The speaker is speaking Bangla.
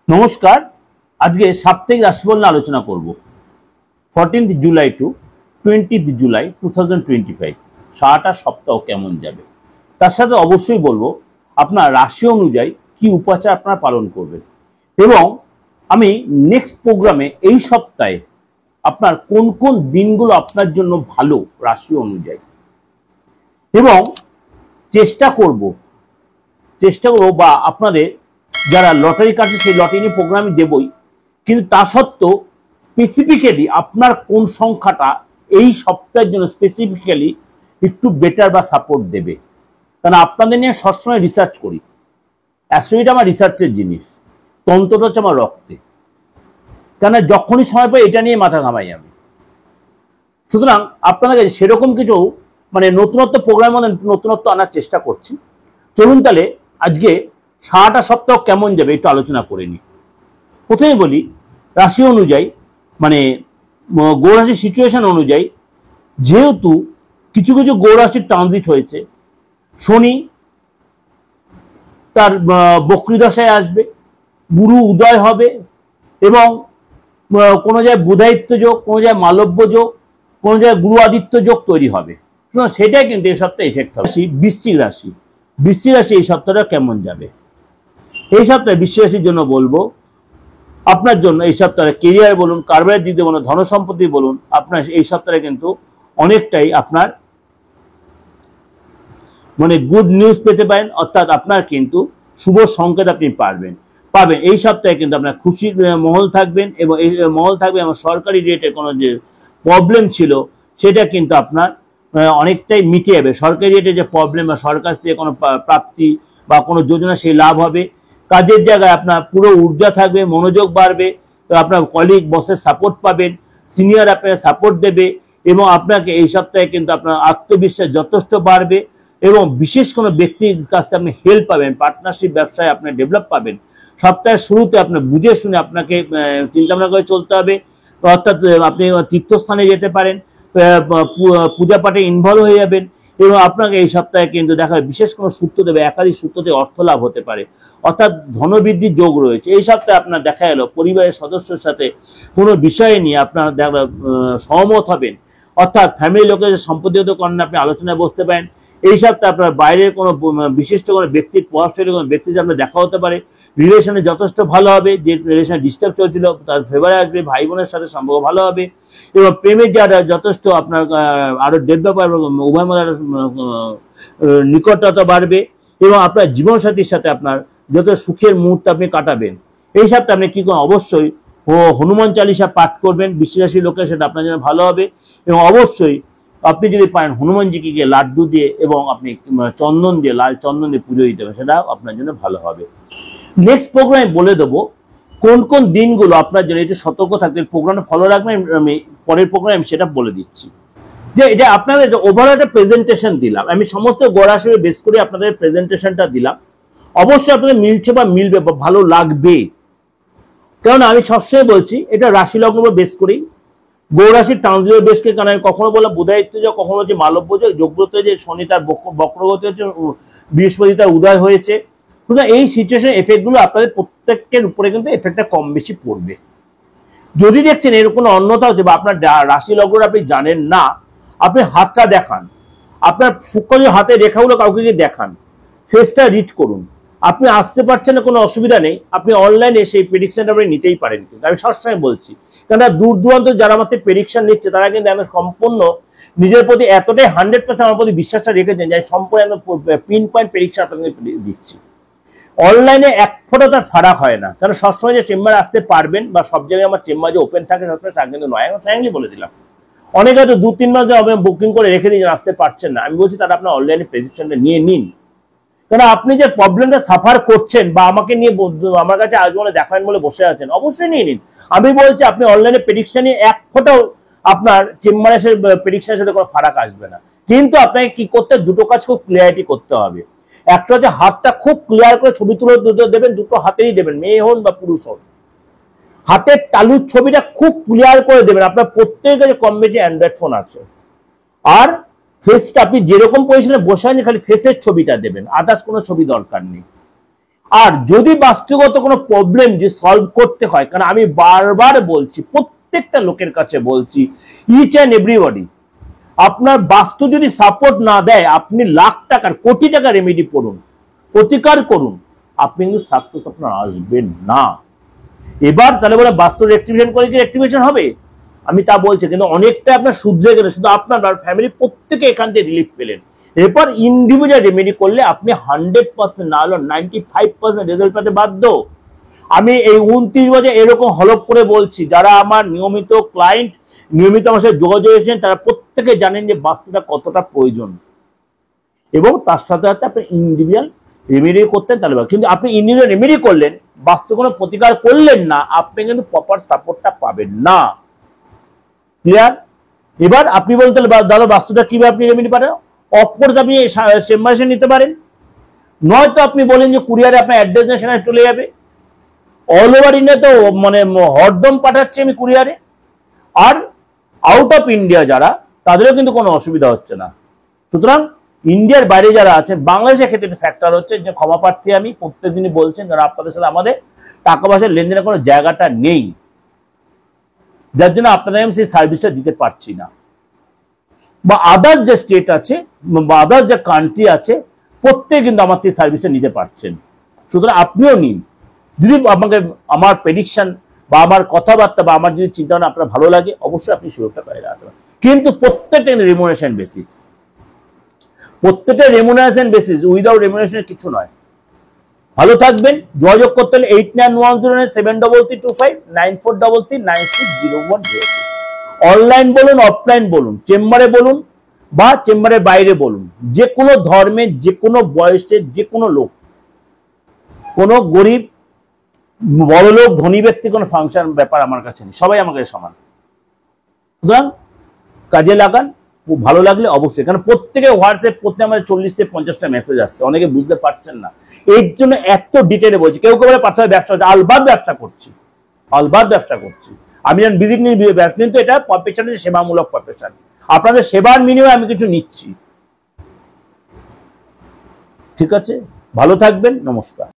নমস্কার। আজকে সাপ্তাহিক রাশিফল নিয়ে আলোচনা করব। 14 জুলাই টু 20 জুলাই 2025 সারাটা সপ্তাহ কেমন যাবে, তার সাথে অবশ্যই বলবো আপনার রাশি অনুযায়ী কি উপাচার আপনারা পালন করবেন, এবং আমি নেক্সট প্রোগ্রামে এই সপ্তাহে আপনার কোন কোন দিনগুলো আপনার জন্য ভালো রাশি অনুযায়ী, এবং চেষ্টা করব বা আপনাদের যারা লটারি কাটে সেই লটারি প্রোগ্রামে দেবই, কিন্তু তা সত্ত্বেও স্পেসিফিক্যালি আপনার কোন সংখ্যাটা এই সপ্তাহের জন্য স্পেসিফিক্যালি একটু বেটার বা সাপোর্ট দেবে। কারণ আপনাদের নিয়ে সবসময় রিসার্চ করি, অ্যাস্ট্রোলজিটা আমার রিসার্চের জিনিস, তন্ত্রটা হচ্ছে আমার রক্তে, কেন যখনই সময় পাই এটা নিয়ে মাথা ঘামাই আমি। সুতরাং আপনাদের কাছে সেরকম কিছু নতুনত্ব প্রোগ্রামের মধ্যে নতুনত্ব আনার চেষ্টা করছি। চলুন তাহলে আজকে সারাটা সপ্তাহ কেমন যাবে একটু আলোচনা করে নিই। প্রথমে বলি রাশি অনুযায়ী, গৌরাশির সিচুয়েশন অনুযায়ী, যেহেতু কিছু কিছু গৌরাশির ট্রানজিট হয়েছে, শনি তার বক্রী দশায় আসবে, গুরু উদয় হবে, এবং কোনো জায়গায় বুধায়িত্ব যোগ, কোনো জায়গায় মালব্য যোগ, কোনো জায়গায় গুরু আদিত্য যোগ তৈরি হবে। সেটাই কিন্তু এই সপ্তাহে এফেক্ট হবে। বৃশ্চিক রাশি এই সপ্তাহটা কেমন যাবে? এই সপ্তাহে বৃশ্চিক রাশির জন্য বলবো, আপনার জন্য এই সপ্তাহে কেরিয়ার বলুন, কারবারের দিক দিয়ে বলুন, ধনসম্পত্তি বলুন, আপনার এই সপ্তাহে কিন্তু অনেকটাই আপনার গুড নিউজ পেতে পারেন, অর্থাৎ আপনার কিন্তু শুভ সংকেত আপনি পাবেন। এই সপ্তাহে কিন্তু আপনার খুশির মহল থাকবেন, এবং এই মহল থাকবে, এবং সরকারি রেটে কোনো যে প্রবলেম ছিল সেটা কিন্তু আপনার অনেকটাই মিটে যাবে। সরকারি রেটে যে প্রবলেম বা সরকার থেকে কোনো প্রাপ্তি বা কোনো যোজনা সেই লাভ হবে। কাজের জায়গায় আপনার পুরো ঊর্জা থাকবে, মনোযোগ বাড়বে, আপনার কলিগ বসের সাপোর্ট পাবেন, সিনিয়র আপনাকে সাপোর্ট দেবে, এবং আপনাকে এই সপ্তাহে কিন্তু আপনার আত্মবিশ্বাস যথেষ্ট বাড়বে, এবং বিশেষ কোনো ব্যক্তির কাছ থেকে আপনি হেল্প পাবেন, পার্টনারশিপ ব্যবসায় আপনি ডেভেলপ পাবেন। সপ্তাহের শুরুতে আপনার বুঝে শুনে আপনাকে চিন্তা ভাবনা করে চলতে হবে, অর্থাৎ আপনি তীর্থস্থানে যেতে পারেন, পূজা পাঠে ইনভলভ হয়ে যাবেন, এবং আপনাকে এই সপ্তাহে কিন্তু দেখা বিশেষ কোনো সূত্র দেবে, একাধিক সূত্রতে অর্থ লাভ হতে পারে, অর্থাৎ ধনবৃদ্ধির যোগ রয়েছে। এই সপ্তাহে আপনার দেখা গেল পরিবারের সদস্যের সাথে কোনো বিষয়ে নিয়ে আপনার সহমত হবেন, অর্থাৎ ফ্যামিলি লোকের সম্পত্তিগত কারণে আপনি আলোচনায় বসতে পারেন। এই সপ্তাহে আপনার বাইরের কোনো বিশিষ্ট কোনো ব্যক্তির প্রভাবশালী কোনো ব্যক্তির সাথে আপনার দেখা হতে পারে, রিলেশনে যথেষ্ট ভালো হবে, যে রিলেশনে ডিস্টার্ব চলছিল তার ফেভারে আসবে, ভাই বোনের সাথে সম্পর্ক ভালো হবে, এবং প্রেমের যারা যথেষ্ট আপনার আরো ডেভেলপ হবে, উভয় মধ্যে নিকটতা বাড়বে, এবং আপনার জীবনসাথীর সাথে আপনার যত সুখের মুহূর্ত আপনি কাটাবেন। এই সপ্তাহে আপনি কি করুন, অবশ্যই হনুমান চালিসা পাঠ করবেন, বৃশ্চিক রাশির লোকের সেটা আপনার জন্য ভালো হবে, এবং অবশ্যই আপনি যদি পারেন হনুমানজিকে গিয়ে লাড্ডু দিয়ে এবং আপনি চন্দন দিয়ে, লাল চন্দন দিয়ে পুজো দিতে হবে, সেটা আপনার জন্য ভালো হবে। নেক্সট প্রোগ্রামে বলে দেবো কোন কোন দিনগুলো আপনার জন্য একটু সতর্ক থাকতে, প্রোগ্রামে ফলো রাখবেন। আমি পরের প্রোগ্রামে আমি সেটা বলে দিচ্ছি, যে এটা আপনাদের ওভারঅল একটা প্রেজেন্টেশন দিলাম, আমি সমস্ত গড়াশড়ি বেস করে আপনাদের প্রেজেন্টেশনটা দিলাম। অবশ্যই আপনাদের মিলছে বা মিলবে বা ভালো লাগবে, কারণ আমি সবসময় বলছি এটা রাশি লগ্ন বেস করেই, গৌরাশির ট্রানজিট বেস করে। কারণ আমি কখনো বললাম বুধায়িত্ব যোগ, কখনো হচ্ছে মালব্য যোগ, যোগ্যতা যে শনি তার বক্রগতি হচ্ছে, বৃহস্পতি তার উদয় হয়েছে। সুতরাং এই সিচুয়েশন এফেক্টগুলো আপনাদের প্রত্যেকের উপরে কিন্তু এফেক্টটা কম বেশি পড়বে। যদি দেখছেন এর কোনো অন্যতা হচ্ছে বা আপনার রাশি লগ্ন আপনি জানেন না, আপনি হাতটা দেখান, আপনার সূক্ষ্ম হাতে রেখাগুলো কাউকে দেখান, ফেসটা রিড করুন। আপনি আসতে পারছেন না, কোনো অসুবিধা নেই, আপনি অনলাইনে সেই প্রেডিকশনটা আপনি নিতেই পারেন। কিন্তু আমি সবসময় বলছি, কেননা দূর দূরান্ত যারা আমাদের প্রেডিকশন নিচ্ছে তারা কিন্তু আমি সম্পূর্ণ নিজের প্রতি এতটাই 100% আমার প্রতি বিশ্বাসটা রেখেছেন যে সম্পূর্ণ পিন পয়েন্ট প্রেডিকশন আপনাকে দিচ্ছি। অনলাইনে এক ফোঁটা তার ফারাক হয় না, কারণ সবসময় যে চেম্বারে আসতে পারবেন বা সব জায়গায় আমার চেম্বার যে ওপেন থাকে সবসময় তা কিন্তু নয়। এখন স্যাংলি বলে দিলাম, অনেকে হয়তো 2-3 মাস বুকিং করে রেখে দিয়ে আসতে পারছেন না। আমি বলছি তারা আপনার অনলাইনে প্রেডিকশনটা নিয়ে নিন, কারণ আপনি যে প্রবলেমটা সাফার করছেন বা আমাকে নিয়ে আমার কাছে আসবেন বলে দেখাবেন বলে বসে আছেন, অবশ্যই নিয়ে নিন। আমি বলছি আপনি অনলাইনে প্রেডিকশন নিয়ে এক ফোঁটাও আপনার চেম্বারে এসে প্রেডিকশনের সাথে কোনো ফারাক আসবে না। কিন্তু আপনাকে কি করতে, দুটো কাজ খুব ক্লিয়ারিটি করতে হবে। একটা হচ্ছে হাতটা খুব ক্লিয়ার করে ছবি তুলে দেবেন, দুটো হাতেই দেবেন, মেয়ে হন বা পুরুষ হন, হাতের তালুর ছবিটা খুব ক্লিয়ার করে দেবেন। আপনার প্রত্যেকের কাছে কম বেশি অ্যান্ড্রয়েড ফোন আছে, আর ফেসটা আপনি যেরকম পজিশনে বসে আছেন খালি ফেসের ছবিটা দেবেন, আদার্স কোনো ছবি দরকার নেই। আর যদি বাস্তুগত কোনো প্রবলেম যে সলভ করতে হয়, কারণ আমি বারবার বলছি, প্রত্যেকটা লোকের কাছে বলছি, ইচ অ্যান্ড এভরিবডি, আপনার বাস্তু যদি সাপোর্ট না দেয়, আপনি লাখ টাকার কোটি টাকা রেমেডি করুন, প্রতিকার করুন, আপনি কিন্তু সাকসেস আপনার আসবেন না। এবার তাহলে বলে বাস্তু রেক্টিফিকেশন করে কি রেক্টিফিকেশন হবে? আমি তা বলছি, কিন্তু অনেকটা আপনার শুধরে গেলে, শুধু আপনার ফ্যামিলি প্রত্যেকে এখান থেকে রিলিফ পেলেন। এরপর ইন্ডিভিজুয়াল রেমেডি করলে আপনি 100% না হলো 95% রেজাল্ট পেতে বাধ্য। আমি এই 29 বছর এরকম হলপ করে বলছি, যারা আমার নিয়মিত ক্লায়েন্ট, নিয়মিত আমার সাথে যোগাযোগ এসেছেন, তারা প্রত্যেকে জানেন যে বাস্তুটা কতটা প্রয়োজন, এবং তার সাথে সাথে আপনি ইন্ডিভিজুয়াল রেমেডি করতেন তাহলে। কিন্তু আপনি ইন্ডিভিজুয়াল রেমেডি করলেন, বাস্তু কোনো প্রতিকার করলেন না, আপনি কিন্তু প্রপার সাপোর্টটা পাবেন না। ক্লিয়ার? এবার আপনি বলতে দাদা বাস্তুটা কিভাবে আপনি রেমেডি পারেন? অফকোর্স আপনি চেম্বারে নিতে পারেন, নয়তো আপনি বলেন যে কুরিয়ারে আপনার অ্যাড্রেস না, সেখানে চলে যাবে। অল ওভার ইন্ডিয়া তো মানে হরদম পাঠাচ্ছি আমি কুরিয়ারে। আর আউট অফ ইন্ডিয়া যারা, তাদেরও কিন্তু কোনো অসুবিধা হচ্ছে না। সুতরাং ইন্ডিয়ার বাইরে যারা আছেন, বাংলাদেশের ক্ষেত্রে একটা ফ্যাক্টর হচ্ছে যে ক্ষমা প্রার্থী আমি, প্রত্যেকদিনই বলছেন, কারণ আপনাদের সাথে আমাদের টাকা পয়সার লেনদেনের কোনো জায়গাটা নেই, যার জন্য আপনাদের আমি সেই সার্ভিসটা দিতে পারছি না। বা আদার্স যে স্টেট আছে বা আদার্স যে কান্ট্রি আছে, প্রত্যেকে কিন্তু আমার থেকে সার্ভিসটা নিতে পারছেন। সুতরাং আপনিও নিন। যদি আমাকে আমার প্রেডিকশন বা আমার কথাবার্তা বা আমার যদি চিন্তাভাবনা আপনার ভালো লাগে, অবশ্যই আপনি সুযোগটা পেয়ে রাখতে পারেন। কিন্তু প্রত্যেকটা রেমুনারেশন বেসিস, প্রত্যেকটা রেমুনারেশন বেসিস, উইদাউট রেমুনারেশনের কিছু নয়। ভালো থাকবেন। যোগাযোগ করতে হলে 89107933939601। অনলাইন বলুন, অফলাইন বলুন, চেম্বারে বলুন বা চেম্বারের বাইরে বলুন, যে কোনো ধর্মের, যে কোনো বয়সের, যে কোনো লোক, কোনো গরিব, বড় লোক, ধনী ব্যক্তি, কোনো ফাংশন ব্যাপার আমার কাছে নেই, সবাই আমার কাছে সমান। সুতরাং কাজে লাগান। খুব ভালো লাগলে অবশ্যই, কারণ প্রত্যেকে হোয়াটসঅ্যাপ করতে আমাদের 40 থেকে 50টা মেসেজ আসছে, অনেকে বুঝতে পারছেন না, এর জন্য এত ডিটেলে বলছি। কেউ কেউ বলে পার্থক্য ব্যবসা হচ্ছে, আলবাদ ব্যবসা করছি, আলবাদ ব্যবসা করছি আমি, যেন ভিজিট নিয়ে ব্যবসা, কিন্তু এটা প্রফেশন, সেবামূলক প্রফেশন। আপনাদের সেবার বিনিময়ে আমি কিছু নিচ্ছি। ঠিক আছে, ভালো থাকবেন, নমস্কার।